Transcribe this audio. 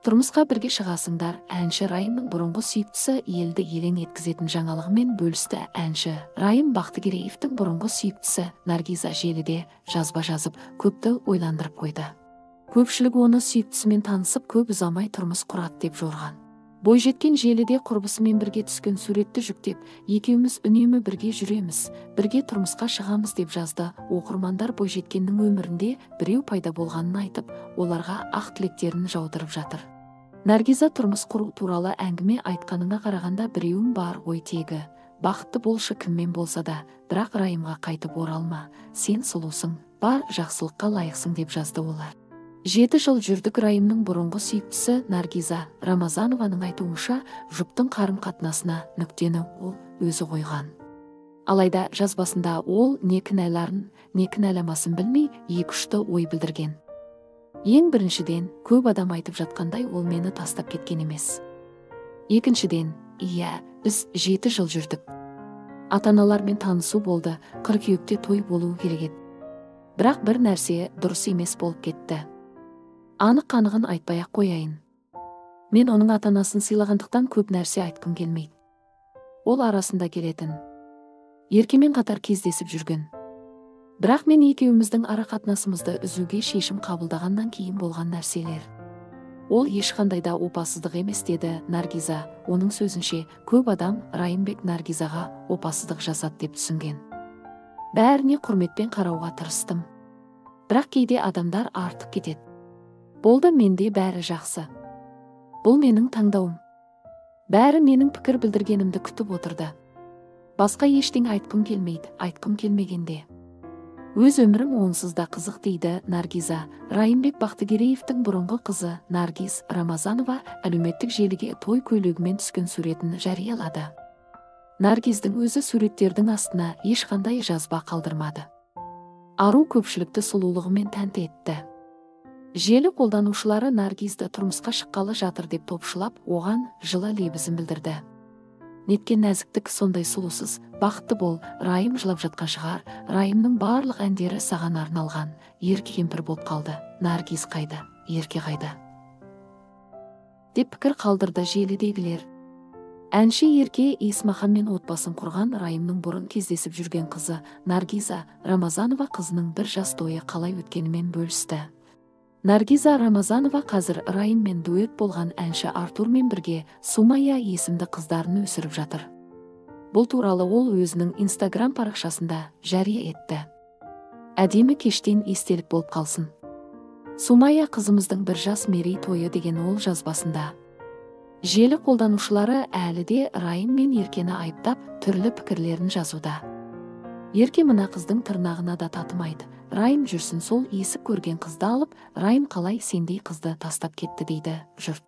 Тұрмысқа бірге шығасыңдар. Әнші Райымның бұрынғы сүйіктісі елді елең еткізетін жаңалығымен бөлісті. Әнші Райым Бақтыгереевтің бұрынғы сүйіктісі Наргиза желіде жазба жазып, көпті ойландырып қойды. Көпшілік оны сүйіктісімен танысып, көп ұзамай тұрмыс құрады деп жорған. Бойжеткен желіде құрбысымен бірге түскен суретті жүктеп, екеуміз үнемі бірге жүреміз, бірге тұрмысқа шығамыз деп жазды. Оқырмандар бойжеткеннің өмірінде біреу пайда болғанын айтып, оларға ақ тілектерін жаудырып жатыр. Наргиза тұрмыс құру туралы әңгіме айтқаныңа қарағанда біреуің бар ғой тегі. Бақытты болшы кіммен болса да, бірақ Райымға қайтып оралма. Сен сұлусың, бар жақсылыққа лайықсың деп жазды олар. 7 жыл жүрдік. Райымның бұрынғы сүйіктісі Наргиза Рамазанованың айтуынша, жұптың қарым-қатынасына нүктені ол өзі қойған. Алайда жазбасында ол не кінәларын, не кінәламасын білмей, екі-үшті ой білдірген. Ең біріншіден, көп адам айтып жатқандай, ол мені тастап кеткен емес. Екіншіден, иә, біз 7 жыл жүрдік. Ата-аналармен танысу болды, қыркүйекте той болуы керек еді. Бірақ бір нәрсе дұрыс емес болып кетті. Анық-қанығын айтпай-ақ қояйын. Мен оның ата-анасын сыйлағандықтан көп нәрсе айтқым келмейді. Ол арасында келетін, еркемен қатар кездесіп жүрген. Бірақ мен екеуміздің ара қатынасымызды үзуге шешім қабылдағаннан кейін болған нәрселер. Ол ешқандай да опасыздық емес, деді Наргиза. Оның сөзінше, көп адам Райымбек Наргизаға опасыздық жасады деп түсінген. Бәріне құрметпен қарауға тырыстым. Бірақ кейде адамдар артық кетеді. Болды, менде бәрі жақсы. Бұл менің таңдауым. Бәрі менің пікір білдіргенімді күтіп отырды. Басқа ештеңе айтқым келмейді, айтқым келмегенде. Өз өмірім онсыз да қызық, дейді Наргиза. Райымбек Бақтыгереевтің бұрынғы қызы Наргиз Рамазанова әлеуметтік желіге той көйлегімен түскен суретін жариялады. Наргиздің өзі суреттердің астына ешқандай жазба қалдырмады. Ару көпшілікті сұлулығымен тәнті етті. Желі қолданушылары Наргизді тұрмысқа шыққалы жатыр деп топшылап, оған жылы лебізін білдірді. Неткен нәзіктік, сондай сұлусыз, бақытты бол. Райым жылап жатқан шығар. Райымның барлық әндері саған арналған. Ерке кемпір болып қалды. Наргиз қайда, ерке қайда деп пікір қалдырды желідегілер. Әнші Ерке Есмаханмен отбасын құрған. Райымның бұрын кездесіп жүрген қызы Наргиза Рамазанова қызының бір жас тойы қалай өткенімен бөлісті. Наргиза Рамазанова қазір Райыммен дуэт болған әнші Артурмен бірге Сумая есімді қыздарын өсіріп жатыр. Бұл туралы ол өзінің Инстаграм парақшасында жария етті. Әдемі кештен естелік болып қалсын. Сумая қызымыздың бір жас мерей тойы деген ол жазбасында. Желі қолданушылары әлі де Райым мен Еркені айыптап, түрлі пікірлерін жазуда. Ерке мына қыздың тырнағына да татымайды. Райым жүрсін, сол есік көрген қызды алып, Райым қалай сендей қызды тастап кетті, дейді жұрт.